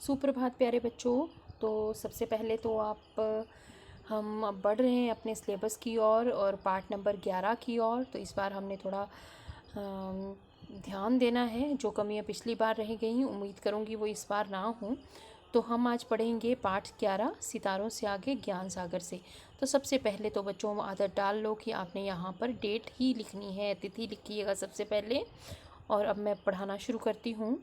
सुप्रभात प्यारे बच्चों। तो सबसे पहले तो हम अब बढ़ रहे हैं अपने सिलेबस की ओर और पार्ट नंबर 11 की ओर। तो इस बार हमने थोड़ा ध्यान देना है। जो कमियां पिछली बार रह गई उम्मीद करूंगी वो इस बार ना हो। तो हम आज पढ़ेंगे पाठ 11 सितारों से आगे ज्ञान सागर से। तो सबसे पहले तो बच्चों आदत डाल लो कि आपने यहाँ पर डेट ही लिखनी है, तिथि लिखिएगा सबसे पहले। और अब मैं पढ़ाना शुरू करती हूँ।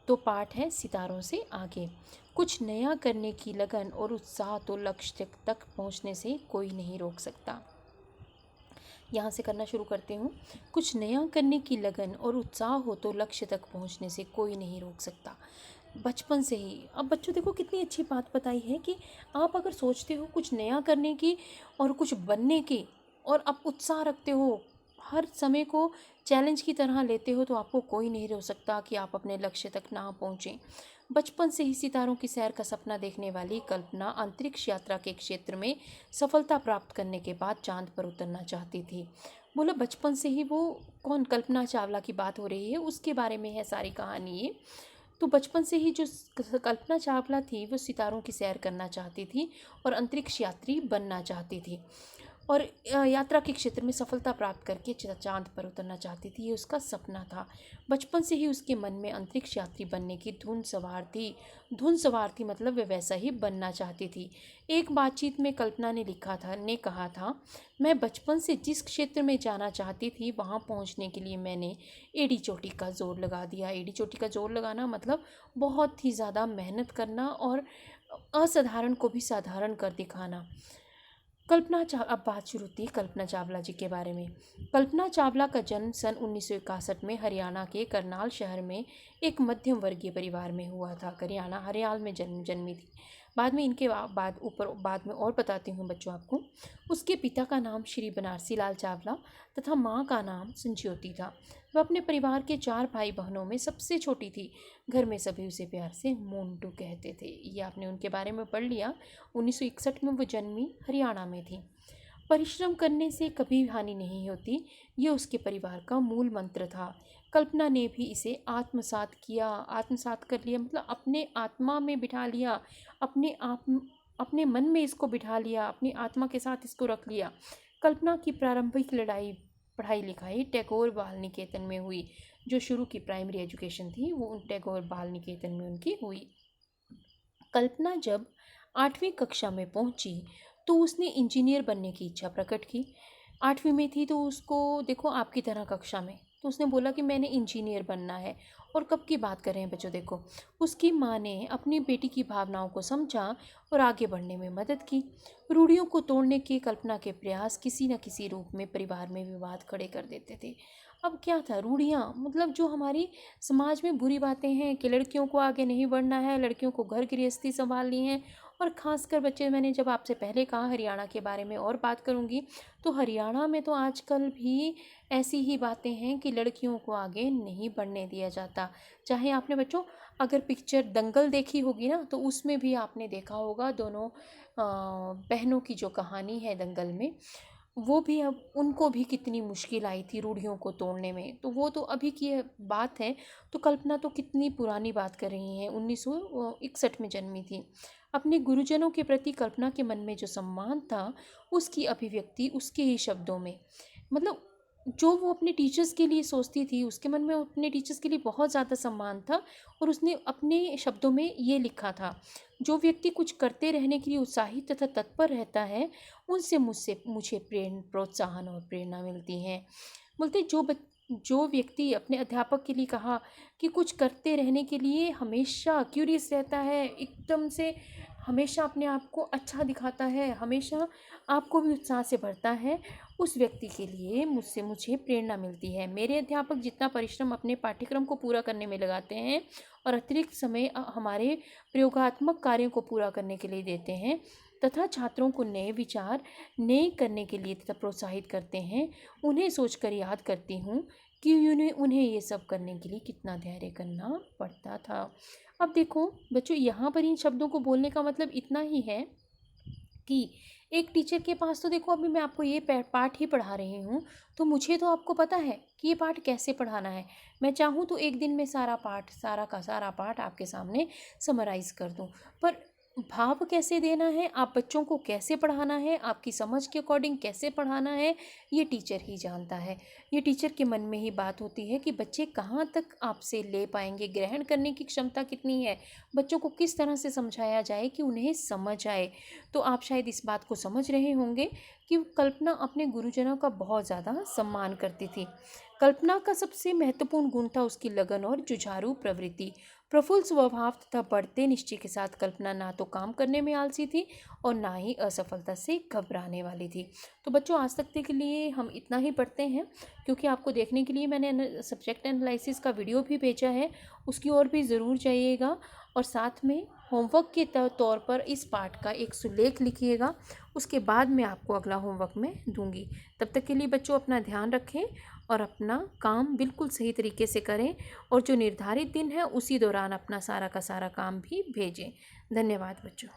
तो पाठ है सितारों से आगे। कुछ नया करने की लगन और उत्साह तो लक्ष्य तक पहुँचने से कोई नहीं रोक सकता। यहाँ से करना शुरू करती हूँ। कुछ नया करने की लगन और उत्साह हो तो लक्ष्य तक पहुँचने से कोई नहीं रोक सकता। बचपन से ही, अब बच्चों देखो कितनी अच्छी बात बताई है कि आप अगर सोचते हो कुछ नया करने की और कुछ बनने की, और आप उत्साह रखते हो, हर समय को चैलेंज की तरह लेते हो, तो आपको कोई नहीं रोक सकता कि आप अपने लक्ष्य तक ना पहुँचें। बचपन से ही सितारों की सैर का सपना देखने वाली कल्पना अंतरिक्ष यात्रा के क्षेत्र में सफलता प्राप्त करने के बाद चांद पर उतरना चाहती थी। बोलो बचपन से ही वो कौन, कल्पना चावला की बात हो रही है, उसके बारे में है सारी कहानी ये। तो बचपन से ही जो कल्पना चावला थी वो सितारों की सैर करना चाहती थी और अंतरिक्ष यात्री बनना चाहती थी और यात्रा के क्षेत्र में सफलता प्राप्त करके चांद पर उतरना चाहती थी। ये उसका सपना था। बचपन से ही उसके मन में अंतरिक्ष यात्री बनने की धुन सवार थी। धुन सवार थी मतलब वे वैसा ही बनना चाहती थी। एक बातचीत में कल्पना ने कहा था, मैं बचपन से जिस क्षेत्र में जाना चाहती थी वहाँ पहुँचने के लिए मैंने एड़ी चोटी का जोर लगा दिया। एड़ी चोटी का जोर लगाना मतलब बहुत ही ज़्यादा मेहनत करना और असाधारण को भी साधारण कर दिखाना। अब बात शुरू होती है कल्पना चावला जी के बारे में। कल्पना चावला का जन्म सन 1961 में हरियाणा के करनाल शहर में एक मध्यम वर्गीय परिवार में हुआ था। हरियाणा में जन्मी थी। बाद में इनके बाद में और बताती हूँ बच्चों आपको। उसके पिता का नाम श्री बनारसी लाल चावला तथा माँ का नाम संज्योति था। वह अपने परिवार के 4 भाई बहनों में सबसे छोटी थी। घर में सभी उसे प्यार से मोन्टू कहते थे। ये आपने उनके बारे में पढ़ लिया। 1961 में वो जन्मी, हरियाणा में थी। परिश्रम करने से कभी हानि नहीं होती, ये उसके परिवार का मूल मंत्र था। कल्पना ने भी इसे आत्मसात कर लिया, मतलब अपने आत्मा में बिठा लिया, अपने मन में इसको बिठा लिया, अपनी आत्मा के साथ इसको रख लिया। कल्पना की प्रारंभिक पढ़ाई लिखाई टैगोर बाल निकेतन में हुई। जो शुरू की प्राइमरी एजुकेशन थी वो टैगोर बाल निकेतन में उनकी हुई। कल्पना जब 8वीं कक्षा में पहुंची तो उसने इंजीनियर बनने की इच्छा प्रकट की। 8वीं में थी तो उसको देखो आपकी तरह कक्षा में, तो उसने बोला कि मैंने इंजीनियर बनना है। और कब की बात कर रहे हैं बच्चों, देखो उसकी माँ ने अपनी बेटी की भावनाओं को समझा और आगे बढ़ने में मदद की। रूढ़ियों को तोड़ने के कल्पना के प्रयास किसी न किसी रूप में परिवार में विवाद खड़े कर देते थे। अब क्या था, रूढ़ियाँ मतलब जो हमारी समाज में बुरी बातें हैं कि लड़कियों को आगे नहीं बढ़ना है, लड़कियों को घर गृहस्थी संभालनी है। और ख़ासकर बच्चे, मैंने जब आपसे पहले कहा हरियाणा के बारे में और बात करूँगी, तो हरियाणा में तो आजकल भी ऐसी ही बातें हैं कि लड़कियों को आगे नहीं बढ़ने दिया जाता। चाहे आपने बच्चों अगर पिक्चर दंगल देखी होगी ना, तो उसमें भी आपने देखा होगा दोनों बहनों की जो कहानी है दंगल में, वो भी अब उनको भी कितनी मुश्किल आई थी रूढ़ियों को तोड़ने में। तो वो तो अभी की बात है। तो कल्पना तो कितनी पुरानी बात कर रही हैं, 1961 में जन्मी थी। अपने गुरुजनों के प्रति कल्पना के मन में जो सम्मान था उसकी अभिव्यक्ति उसके ही शब्दों में, मतलब जो वो अपने टीचर्स के लिए सोचती थी उसके मन में अपने टीचर्स के लिए बहुत ज़्यादा सम्मान था। और उसने अपने शब्दों में ये लिखा था, जो व्यक्ति कुछ करते रहने के लिए उत्साहित तथा तत्पर रहता है उनसे मुझे प्रोत्साहन और प्रेरणा मिलती है। बोलते जो व्यक्ति अपने अध्यापक के लिए कहा कि कुछ करते रहने के लिए हमेशा क्यूरियस रहता है, एकदम से हमेशा अपने आप को अच्छा दिखाता है, हमेशा आपको भी उत्साह से भरता है, उस व्यक्ति के लिए मुझे प्रेरणा मिलती है। मेरे अध्यापक जितना परिश्रम अपने पाठ्यक्रम को पूरा करने में लगाते हैं और अतिरिक्त समय हमारे प्रयोगात्मक कार्यों को पूरा करने के लिए देते हैं तथा छात्रों को नए करने के लिए तथा प्रोत्साहित करते हैं, उन्हें सोचकर याद करती हूँ कि उन्हें ये सब करने के लिए कितना धैर्य करना पड़ता था। अब देखो बच्चों, यहाँ पर इन शब्दों को बोलने का मतलब इतना ही है कि एक टीचर के पास तो देखो अभी मैं आपको ये पाठ ही पढ़ा रही हूँ, तो मुझे तो आपको पता है कि ये पाठ कैसे पढ़ाना है। मैं चाहूँ तो एक दिन में सारा पाठ, सारा का सारा पाठ आपके सामने समराइज़ कर दूँ, पर भाव कैसे देना है, आप बच्चों को कैसे पढ़ाना है, आपकी समझ के अकॉर्डिंग कैसे पढ़ाना है, ये टीचर ही जानता है। ये टीचर के मन में ही बात होती है कि बच्चे कहाँ तक आपसे ले पाएंगे, ग्रहण करने की क्षमता कितनी है, बच्चों को किस तरह से समझाया जाए कि उन्हें समझ आए। तो आप शायद इस बात को समझ रहे होंगे कि कल्पना अपने गुरुजनों का बहुत ज़्यादा सम्मान करती थी। कल्पना का सबसे महत्वपूर्ण गुण था उसकी लगन और जुझारू प्रवृत्ति। प्रफुल्ल स्वभाव तथा बढ़ते निश्चय के साथ कल्पना ना तो काम करने में आलसी थी और ना ही असफलता से घबराने वाली थी। तो बच्चों, आज तक के लिए हम इतना ही पढ़ते हैं, क्योंकि आपको देखने के लिए मैंने सब्जेक्ट एनालिसिस का वीडियो भी भेजा है, उसकी ओर भी ज़रूर जाइएगा। और साथ में होमवर्क के तौर पर इस पाठ का एक सुलेख लिखिएगा, उसके बाद मैं आपको अगला होमवर्क में दूंगी। तब तक के लिए बच्चों अपना ध्यान रखें और अपना काम बिल्कुल सही तरीके से करें, और जो निर्धारित दिन है उसी दौरान अपना सारा का सारा काम भी भेजें। धन्यवाद बच्चों।